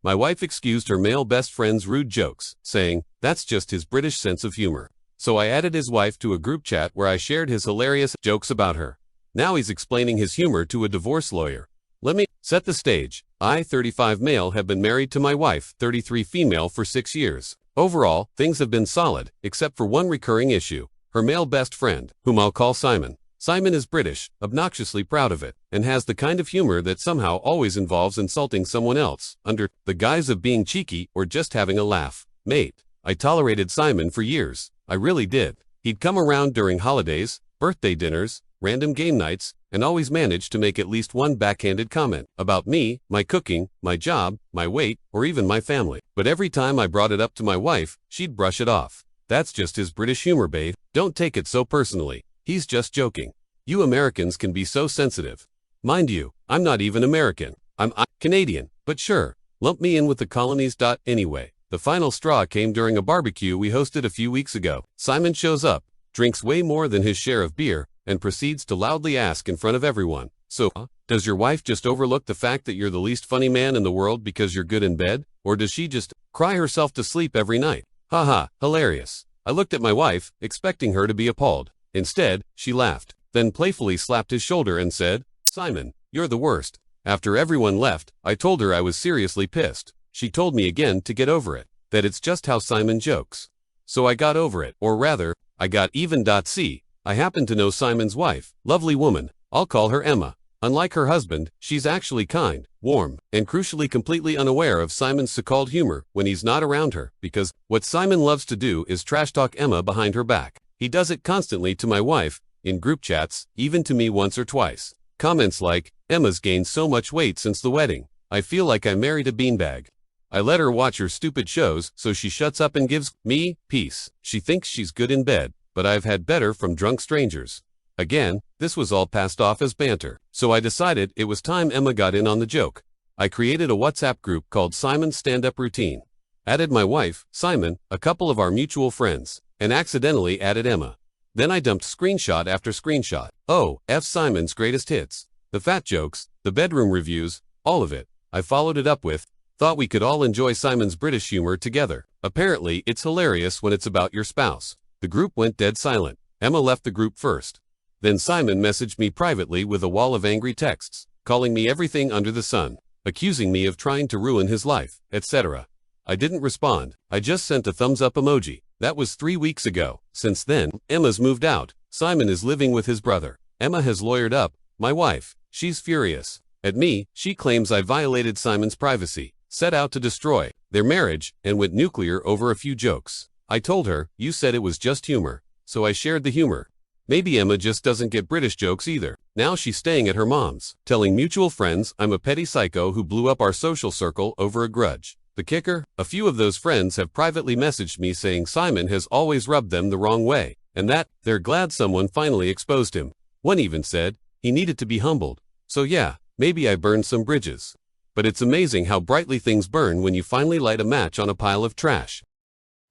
My wife excused her male best friend's rude jokes, saying, "That's just his British sense of humor." So I added his wife to a group chat where I shared his hilarious jokes about her. Now he's explaining his humor to a divorce lawyer. Let me set the stage. I, 35 male, have been married to my wife, 33 female, for 6 years. Overall, things have been solid, except for one recurring issue. Her male best friend, whom I'll call Simon. Simon is British, obnoxiously proud of it, and has the kind of humor that somehow always involves insulting someone else, under the guise of being cheeky or just having a laugh. Mate, I tolerated Simon for years. I really did. He'd come around during holidays, birthday dinners, random game nights, and always managed to make at least one backhanded comment about me, my cooking, my job, my weight, or even my family. But every time I brought it up to my wife, she'd brush it off. That's just his British humor, babe. Don't take it so personally. He's just joking. You Americans can be so sensitive. Mind you, I'm not even American. I'm Canadian, but sure, lump me in with the colonies. Anyway, the final straw came during a barbecue we hosted a few weeks ago. Simon shows up, drinks way more than his share of beer, and proceeds to loudly ask in front of everyone, "So, does your wife just overlook the fact that you're the least funny man in the world because you're good in bed? Or does she just cry herself to sleep every night?" Haha, hilarious. I looked at my wife, expecting her to be appalled. Instead, she laughed, then playfully slapped his shoulder and said, "Simon, you're the worst." After everyone left, I told her I was seriously pissed. She told me again to get over it, that it's just how Simon jokes. So I got over it, or rather, I got even. See, I happen to know Simon's wife, lovely woman, I'll call her Emma. Unlike her husband, she's actually kind, warm, and crucially completely unaware of Simon's so-called humor when he's not around her, because what Simon loves to do is trash-talk Emma behind her back. He does it constantly to my wife, in group chats, even to me once or twice. Comments like, "Emma's gained so much weight since the wedding. I feel like I married a beanbag. I let her watch her stupid shows, so she shuts up and gives me peace. She thinks she's good in bed, but I've had better from drunk strangers." Again, this was all passed off as banter, so I decided it was time Emma got in on the joke. I created a WhatsApp group called Simon's Stand-Up Routine. Added my wife, Simon, a couple of our mutual friends, and accidentally added Emma. Then I dumped screenshot after screenshot. Oh, F Simon's greatest hits. The fat jokes, the bedroom reviews, all of it. I followed it up with, "Thought we could all enjoy Simon's British humor together. Apparently, it's hilarious when it's about your spouse." The group went dead silent. Emma left the group first. Then Simon messaged me privately with a wall of angry texts, calling me everything under the sun, accusing me of trying to ruin his life, etc. I didn't respond. I just sent a thumbs up emoji. That was 3 weeks ago. Since then, Emma's moved out. Simon is living with his brother. Emma has lawyered up. My wife, she's furious at me. She claims I violated Simon's privacy, set out to destroy their marriage, and went nuclear over a few jokes. I told her, "You said it was just humor." So I shared the humor. Maybe Emma just doesn't get British jokes either. Now she's staying at her mom's, telling mutual friends I'm a petty psycho who blew up our social circle over a grudge. The kicker? A few of those friends have privately messaged me saying Simon has always rubbed them the wrong way, and that they're glad someone finally exposed him. One even said he needed to be humbled. So yeah, maybe I burned some bridges. But it's amazing how brightly things burn when you finally light a match on a pile of trash.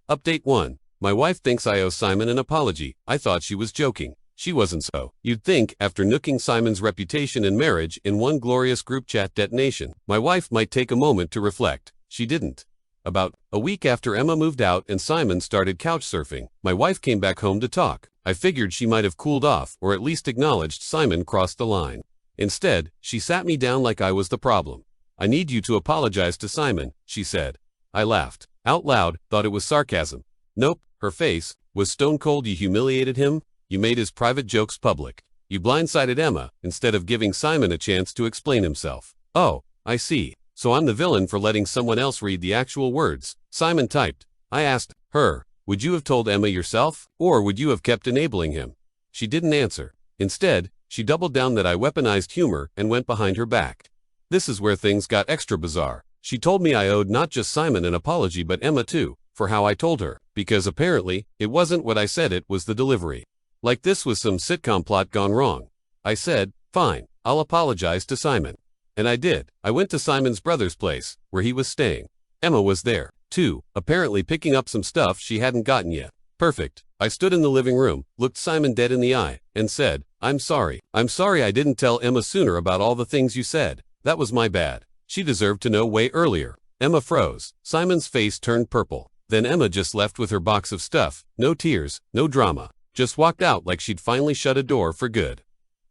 Update 1. My wife thinks I owe Simon an apology. I thought she was joking. She wasn't so. You'd think, after nooking Simon's reputation and marriage in one glorious group chat detonation, my wife might take a moment to reflect. She didn't. About a week after Emma moved out and Simon started couch surfing, my wife came back home to talk. I figured she might have cooled off or at least acknowledged Simon crossed the line. Instead, she sat me down like I was the problem. "I need you to apologize to Simon," she said. I laughed. Out loud, thought it was sarcasm. Nope, her face was stone cold. "You humiliated him. You made his private jokes public. You blindsided Emma instead of giving Simon a chance to explain himself." "Oh, I see. So I'm the villain for letting someone else read the actual words," Simon typed. I asked her, "Would you have told Emma yourself, or would you have kept enabling him?" She didn't answer. Instead, she doubled down that I weaponized humor and went behind her back. This is where things got extra bizarre. She told me I owed not just Simon an apology but Emma too, for how I told her, because apparently, it wasn't what I said, it was the delivery. Like this was some sitcom plot gone wrong. I said, "Fine, I'll apologize to Simon." And I did. I went to Simon's brother's place, where he was staying. Emma was there, too, apparently picking up some stuff she hadn't gotten yet. Perfect. I stood in the living room, looked Simon dead in the eye, and said, I'm sorry I didn't tell Emma sooner about all the things you said. That was my bad. She deserved to know way earlier." Emma froze. Simon's face turned purple. Then Emma just left with her box of stuff. No tears, no drama. Just walked out like she'd finally shut a door for good.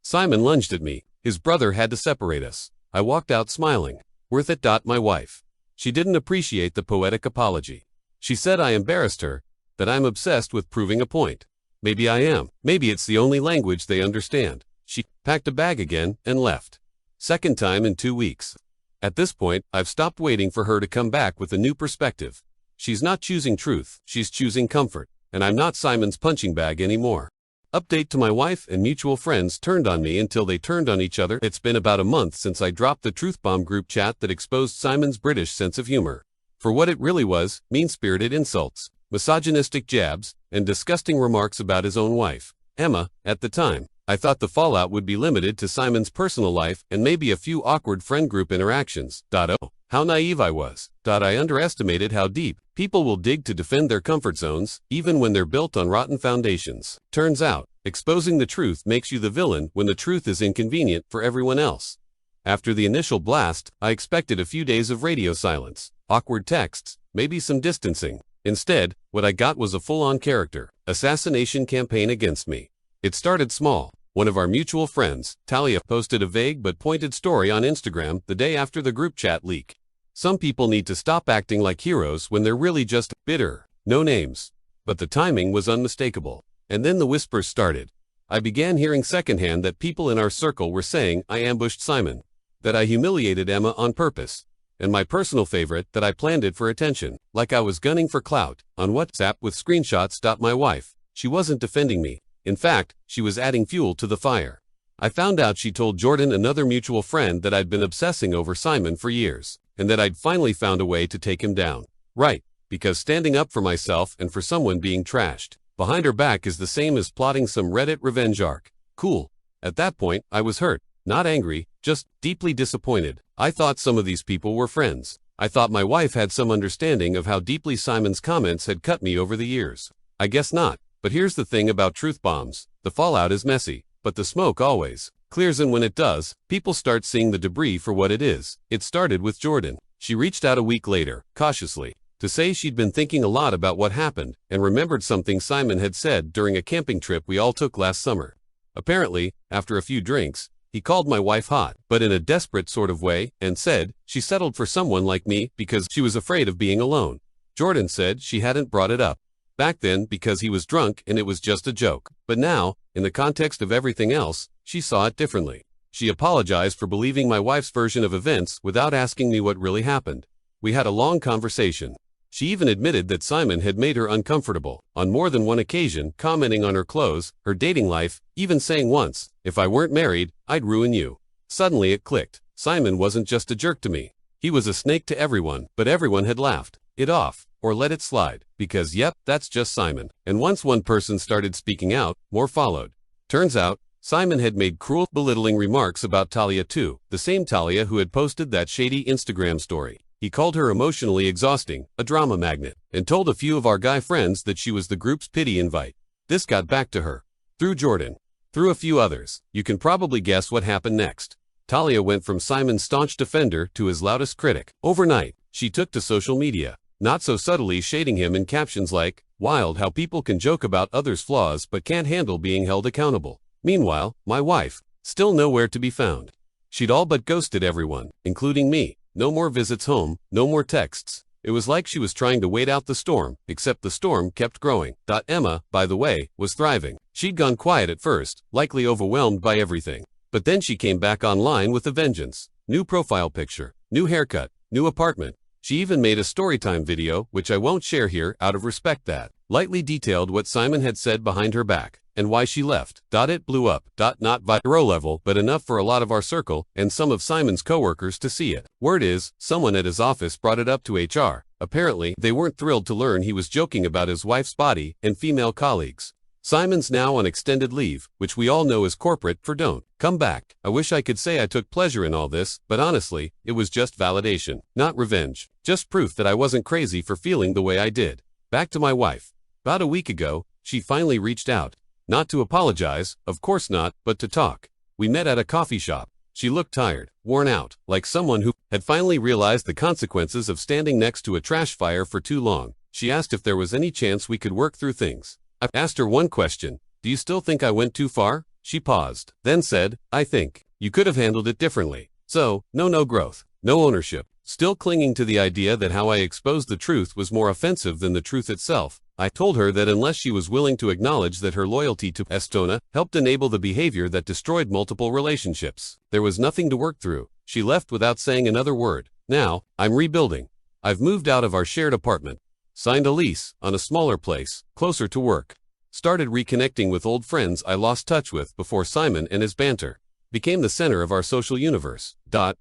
Simon lunged at me. His brother had to separate us. I walked out smiling. Worth it. My wife. She didn't appreciate the poetic apology. She said I embarrassed her, that I'm obsessed with proving a point. Maybe I am. Maybe it's the only language they understand. She packed a bag again and left. Second time in 2 weeks. At this point, I've stopped waiting for her to come back with a new perspective. She's not choosing truth, she's choosing comfort, and I'm not Simon's punching bag anymore. Update to my wife and mutual friends turned on me until they turned on each other. It's been about a month since I dropped the truth bomb group chat that exposed Simon's British sense of humor. For what it really was, mean-spirited insults, misogynistic jabs, and disgusting remarks about his own wife, Emma. At the time, I thought the fallout would be limited to Simon's personal life and maybe a few awkward friend group interactions. Oh, how naive I was. I underestimated how deep people will dig to defend their comfort zones, even when they're built on rotten foundations. Turns out, exposing the truth makes you the villain when the truth is inconvenient for everyone else. After the initial blast, I expected a few days of radio silence, awkward texts, maybe some distancing. Instead, what I got was a full-on character assassination campaign against me. It started small. One of our mutual friends, Talia, posted a vague but pointed story on Instagram the day after the group chat leak. Some people need to stop acting like heroes when they're really just bitter. No names. But the timing was unmistakable. And then the whispers started. I began hearing secondhand that people in our circle were saying I ambushed Simon, that I humiliated Emma on purpose, and my personal favorite, that I planned it for attention, like I was gunning for clout, on WhatsApp with screenshots. My wife, she wasn't defending me. In fact, she was adding fuel to the fire. I found out she told Jordan, another mutual friend, that I'd been obsessing over Simon for years, and that I'd finally found a way to take him down. Right, because standing up for myself and for someone being trashed behind her back is the same as plotting some Reddit revenge arc. Cool. At that point, I was hurt, not angry, just deeply disappointed. I thought some of these people were friends. I thought my wife had some understanding of how deeply Simon's comments had cut me over the years. I guess not. But here's the thing about truth bombs. The fallout is messy, but the smoke always clears, and when it does, people start seeing the debris for what it is. It started with Jordan. She reached out a week later, cautiously, to say she'd been thinking a lot about what happened and remembered something Simon had said during a camping trip we all took last summer. Apparently, after a few drinks, he called my wife hot, but in a desperate sort of way, and said she settled for someone like me because she was afraid of being alone. Jordan said she hadn't brought it up back then because he was drunk and it was just a joke. But now, in the context of everything else, she saw it differently. She apologized for believing my wife's version of events without asking me what really happened. We had a long conversation. She even admitted that Simon had made her uncomfortable on more than one occasion, commenting on her clothes, her dating life, even saying once, "If I weren't married, I'd ruin you." Suddenly it clicked. Simon wasn't just a jerk to me. He was a snake to everyone, but everyone had laughed it off, or let it slide, because yep, that's just Simon. And once one person started speaking out, more followed. Turns out, Simon had made cruel, belittling remarks about Talia too, the same Talia who had posted that shady Instagram story. He called her emotionally exhausting, a drama magnet, and told a few of our guy friends that she was the group's pity invite. This got back to her. Through Jordan. Through a few others. You can probably guess what happened next. Talia went from Simon's staunch defender to his loudest critic. Overnight, she took to social media, not so subtly shading him in captions like, "Wild how people can joke about others' flaws but can't handle being held accountable." Meanwhile, my wife, still nowhere to be found. She'd all but ghosted everyone, including me. No more visits home, no more texts. It was like she was trying to wait out the storm, except the storm kept growing. Emma, by the way, was thriving. She'd gone quiet at first, likely overwhelmed by everything. But then she came back online with a vengeance. New profile picture, new haircut, new apartment. She even made a storytime video, which I won't share here out of respect, that lightly detailed what Simon had said behind her back and why she left. It blew up. Not viral level, but enough for a lot of our circle and some of Simon's coworkers to see it. Word is, someone at his office brought it up to HR. Apparently, they weren't thrilled to learn he was joking about his wife's body and female colleagues. Simon's now on extended leave, which we all know is corporate for don't come back. I wish I could say I took pleasure in all this, but honestly, it was just validation, not revenge. Just proof that I wasn't crazy for feeling the way I did. Back to my wife. About a week ago, she finally reached out. Not to apologize, of course not, but to talk. We met at a coffee shop. She looked tired, worn out, like someone who had finally realized the consequences of standing next to a trash fire for too long. She asked if there was any chance we could work through things. I asked her one question. Do you still think I went too far? She paused, then said, I think you could have handled it differently. So, no growth, no ownership. Still clinging to the idea that how I exposed the truth was more offensive than the truth itself, I told her that unless she was willing to acknowledge that her loyalty to Estona helped enable the behavior that destroyed multiple relationships, there was nothing to work through. She left without saying another word. Now, I'm rebuilding. I've moved out of our shared apartment, signed a lease on a smaller place, closer to work, started reconnecting with old friends I lost touch with before Simon and his banter became the center of our social universe.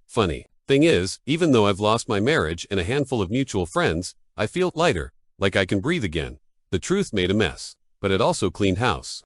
Funny thing is, even though I've lost my marriage and a handful of mutual friends, I feel lighter, like I can breathe again. The truth made a mess, but it also cleaned house.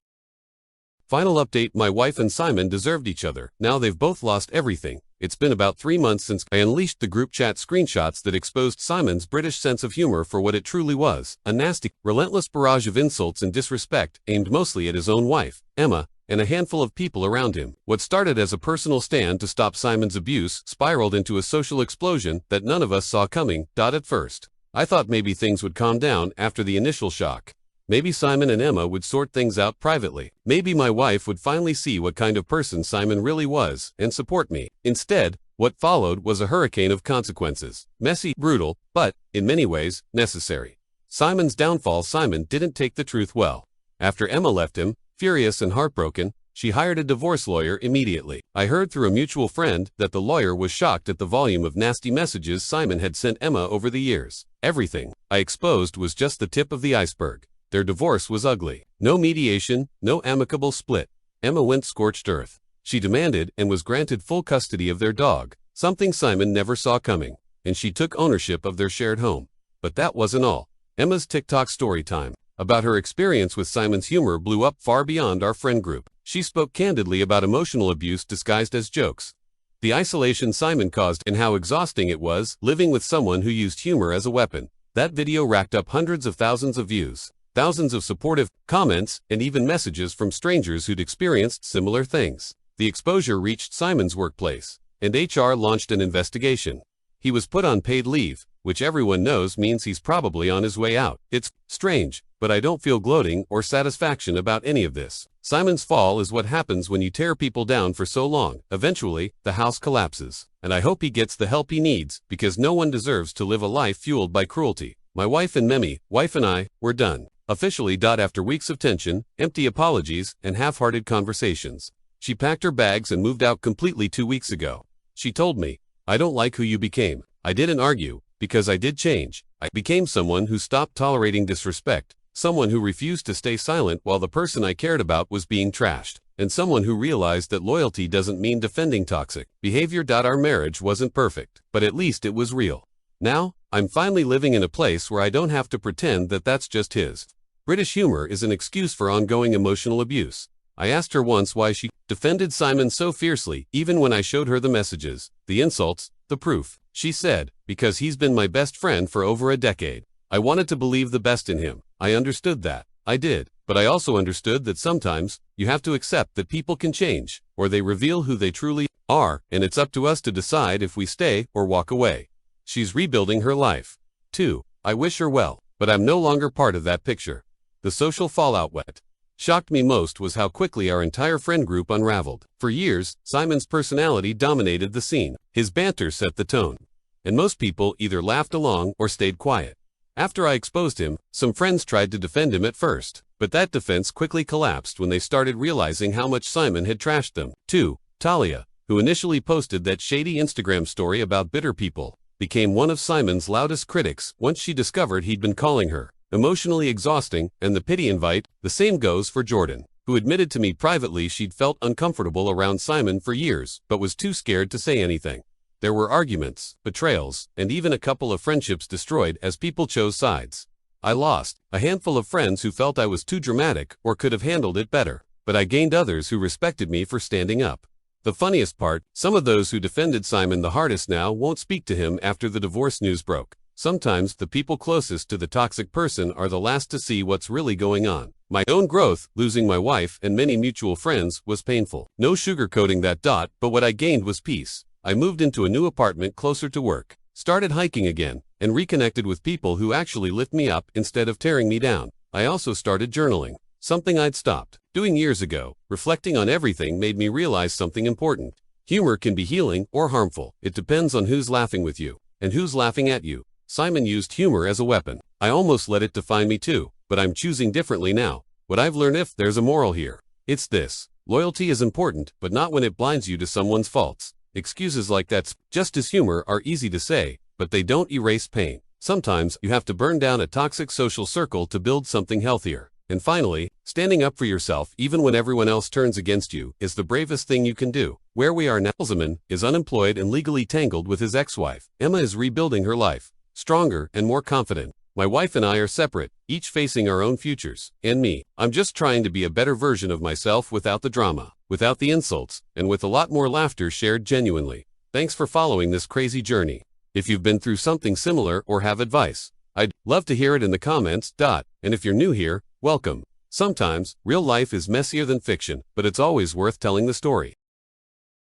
Final update: my wife and Simon deserved each other. Now they've both lost everything. It's been about 3 months since I unleashed the group chat screenshots that exposed Simon's British sense of humor for what it truly was: a nasty, relentless barrage of insults and disrespect aimed mostly at his own wife, Emma, and a handful of people around him. What started as a personal stand to stop Simon's abuse spiraled into a social explosion that none of us saw coming. At first, I thought maybe things would calm down after the initial shock. Maybe Simon and Emma would sort things out privately. Maybe my wife would finally see what kind of person Simon really was and support me. Instead, what followed was a hurricane of consequences. Messy, brutal, but, in many ways, necessary. Simon's downfall: Simon didn't take the truth well. After Emma left him, furious and heartbroken, she hired a divorce lawyer immediately. I heard through a mutual friend that the lawyer was shocked at the volume of nasty messages Simon had sent Emma over the years. Everything I exposed was just the tip of the iceberg. Their divorce was ugly. No mediation, no amicable split. Emma went scorched earth. She demanded and was granted full custody of their dog, something Simon never saw coming, and she took ownership of their shared home. But that wasn't all. Emma's TikTok story time about her experience with Simon's humor blew up far beyond our friend group. She spoke candidly about emotional abuse disguised as jokes, the isolation Simon caused, and how exhausting it was living with someone who used humor as a weapon. That video racked up hundreds of thousands of views, thousands of supportive comments, and even messages from strangers who'd experienced similar things. The exposure reached Simon's workplace, and HR launched an investigation. He was put on paid leave, which everyone knows means he's probably on his way out. It's strange, but I don't feel gloating or satisfaction about any of this. Simon's fall is what happens when you tear people down for so long. Eventually, the house collapses, and I hope he gets the help he needs, because no one deserves to live a life fueled by cruelty. My wife and I, were done. Officially. After weeks of tension, empty apologies, and half-hearted conversations, she packed her bags and moved out completely 2 weeks ago. She told me, I don't like who you became. I didn't argue, because I did change. I became someone who stopped tolerating disrespect, someone who refused to stay silent while the person I cared about was being trashed, and someone who realized that loyalty doesn't mean defending toxic behavior. Our marriage wasn't perfect, but at least it was real. Now, I'm finally living in a place where I don't have to pretend that that's just his British humor is an excuse for ongoing emotional abuse. I asked her once why she defended Simon so fiercely, even when I showed her the messages, the insults, the proof. She said, because he's been my best friend for over a decade. I wanted to believe the best in him. I understood that. I did. But I also understood that sometimes, you have to accept that people can change, or they reveal who they truly are, and it's up to us to decide if we stay or walk away. She's rebuilding her life. 2. I wish her well, but I'm no longer part of that picture. The social fallout. What shocked me most was how quickly our entire friend group unraveled. For years, Simon's personality dominated the scene. His banter set the tone, and most people either laughed along or stayed quiet. After I exposed him, some friends tried to defend him at first, but that defense quickly collapsed when they started realizing how much Simon had trashed them. 2. Talia, who initially posted that shady Instagram story about bitter people, became one of Simon's loudest critics once she discovered he'd been calling her emotionally exhausting and the pity invite. The same goes for Jordan, who admitted to me privately she'd felt uncomfortable around Simon for years but was too scared to say anything. There were arguments, betrayals, and even a couple of friendships destroyed as people chose sides. I lost a handful of friends who felt I was too dramatic or could have handled it better, but I gained others who respected me for standing up. The funniest part, some of those who defended Simon the hardest now won't speak to him after the divorce news broke. Sometimes the people closest to the toxic person are the last to see what's really going on. My own growth, losing my wife and many mutual friends, was painful. No sugarcoating that. But what I gained was peace. I moved into a new apartment closer to work, started hiking again, and reconnected with people who actually lift me up instead of tearing me down. I also started journaling, something I'd stopped doing years ago. Reflecting on everything made me realize something important. Humor can be healing or harmful. It depends on who's laughing with you and who's laughing at you. Simon used humor as a weapon. I almost let it define me too, but I'm choosing differently now. What I've learned, if there's a moral here, it's this: loyalty is important, but not when it blinds you to someone's faults. Excuses like that's just as humor are easy to say, but they don't erase pain. Sometimes you have to burn down a toxic social circle to build something healthier. And finally, standing up for yourself even when everyone else turns against you is the bravest thing you can do. Where we are now, Elzaman is unemployed and legally tangled with his ex-wife. Emma is rebuilding her life, stronger and more confident. My wife and I are separate, each facing our own futures. And me, I'm just trying to be a better version of myself without the drama, without the insults, and with a lot more laughter shared genuinely. Thanks for following this crazy journey. If you've been through something similar or have advice, I'd love to hear it in the comments. And if you're new here, welcome. Sometimes, real life is messier than fiction, but it's always worth telling the story.